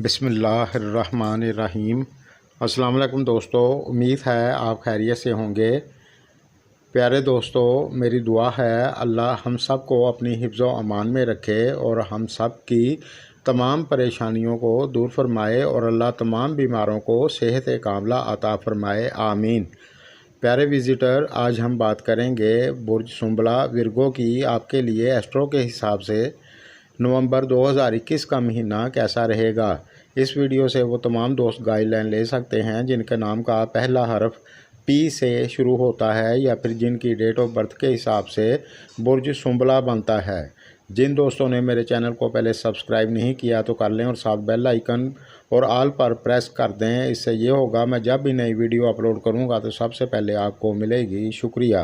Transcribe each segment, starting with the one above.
بسم اللہ الرحمن الرحیم۔ السلام علیکم دوستو، امید ہے آپ خیریت سے ہوں گے۔ پیارے دوستو، میری دعا ہے اللہ ہم سب کو اپنی حفظ و امان میں رکھے اور ہم سب کی تمام پریشانیوں کو دور فرمائے اور اللہ تمام بیماروں کو صحت کاملہ عطا فرمائے، آمین۔ پیارے وزٹر، آج ہم بات کریں گے برج سنبلہ ورگو کی آپ کے لیے ایسٹرو کے حساب سے نومبر 2021 کا مہینہ کیسا رہے گا۔ اس ویڈیو سے وہ تمام دوست گائیڈ لائن لے سکتے ہیں جن کے نام کا پہلا حرف پی سے شروع ہوتا ہے یا پھر جن کی ڈیٹ آف برتھ کے حساب سے برج سنبلہ بنتا ہے۔ جن دوستوں نے میرے چینل کو پہلے سبسکرائب نہیں کیا تو کر لیں اور ساتھ بیل آئیکن اور آل پر پریس کر دیں۔ اس سے یہ ہوگا میں جب بھی نئی ویڈیو اپلوڈ کروں گا تو سب سے پہلے آپ کو ملے گی۔ شکریہ۔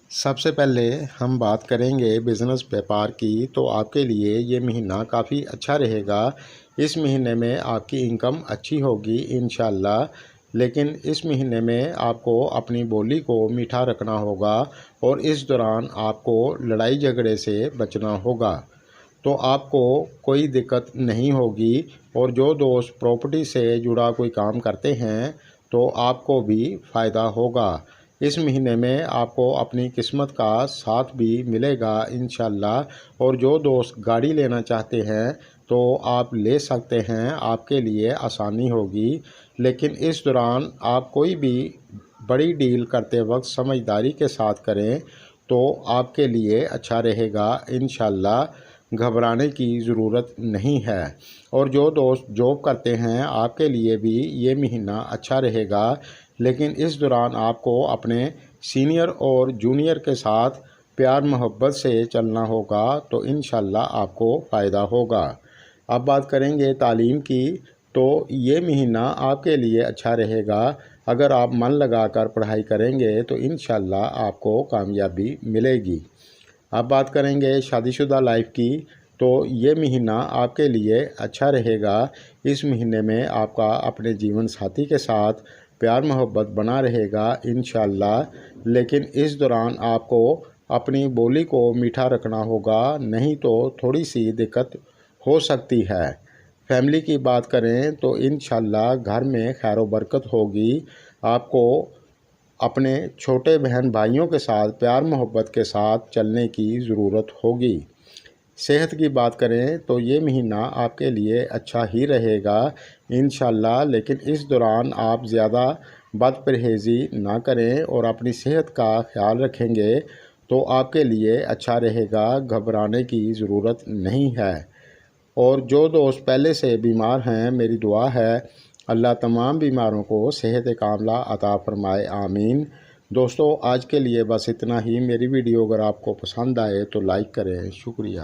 سب سے پہلے ہم بات کریں گے بزنس بیپار کی، تو آپ کے لیے یہ مہینہ کافی اچھا رہے گا۔ اس مہینے میں آپ کی انکم اچھی ہوگی انشاءاللہ، لیکن اس مہینے میں آپ کو اپنی بولی کو میٹھا رکھنا ہوگا اور اس دوران آپ کو لڑائی جھگڑے سے بچنا ہوگا، تو آپ کو کوئی دقت نہیں ہوگی۔ اور جو دوست پراپرٹی سے جڑا کوئی کام کرتے ہیں تو آپ کو بھی فائدہ ہوگا۔ اس مہینے میں آپ کو اپنی قسمت کا ساتھ بھی ملے گا انشاءاللہ۔ اور جو دوست گاڑی لینا چاہتے ہیں تو آپ لے سکتے ہیں، آپ کے لیے آسانی ہوگی، لیکن اس دوران آپ کوئی بھی بڑی ڈیل کرتے وقت سمجھداری کے ساتھ کریں تو آپ کے لیے اچھا رہے گا انشاءاللہ۔ گھبرانے کی ضرورت نہیں ہے۔ اور جو دوست جاب کرتے ہیں آپ کے لیے بھی یہ مہینہ اچھا رہے گا، لیکن اس دوران آپ کو اپنے سینئر اور جونیئر کے ساتھ پیار محبت سے چلنا ہوگا تو انشاءاللہ آپ کو فائدہ ہوگا۔ اب بات کریں گے تعلیم کی، تو یہ مہینہ آپ کے لیے اچھا رہے گا۔ اگر آپ من لگا کر پڑھائی کریں گے تو انشاءاللہ آپ کو کامیابی ملے گی۔ اب بات کریں گے شادی شدہ لائف کی، تو یہ مہینہ آپ کے لیے اچھا رہے گا۔ اس مہینے میں آپ کا اپنے جیون ساتھی کے ساتھ پیار محبت بنا رہے گا انشاءاللہ، لیکن اس دوران آپ کو اپنی بولی کو میٹھا رکھنا ہوگا، نہیں تو تھوڑی سی دقت ہو سکتی ہے۔ فیملی کی بات کریں تو انشاءاللہ گھر میں خیر و برکت ہوگی۔ آپ کو اپنے چھوٹے بہن بھائیوں کے ساتھ پیار محبت کے ساتھ چلنے کی ضرورت ہوگی۔ صحت کی بات کریں تو یہ مہینہ آپ کے لیے اچھا ہی رہے گا انشاءاللہ، لیکن اس دوران آپ زیادہ بد پرہیزی نہ کریں اور اپنی صحت کا خیال رکھیں گے تو آپ کے لیے اچھا رہے گا۔ گھبرانے کی ضرورت نہیں ہے۔ اور جو دوست پہلے سے بیمار ہیں، میری دعا ہے اللہ تمام بیماروں کو صحت کاملہ عطا فرمائے، آمین۔ دوستو، آج کے لیے بس اتنا ہی۔ میری ویڈیو اگر آپ کو پسند آئے تو لائک کریں۔ شکریہ۔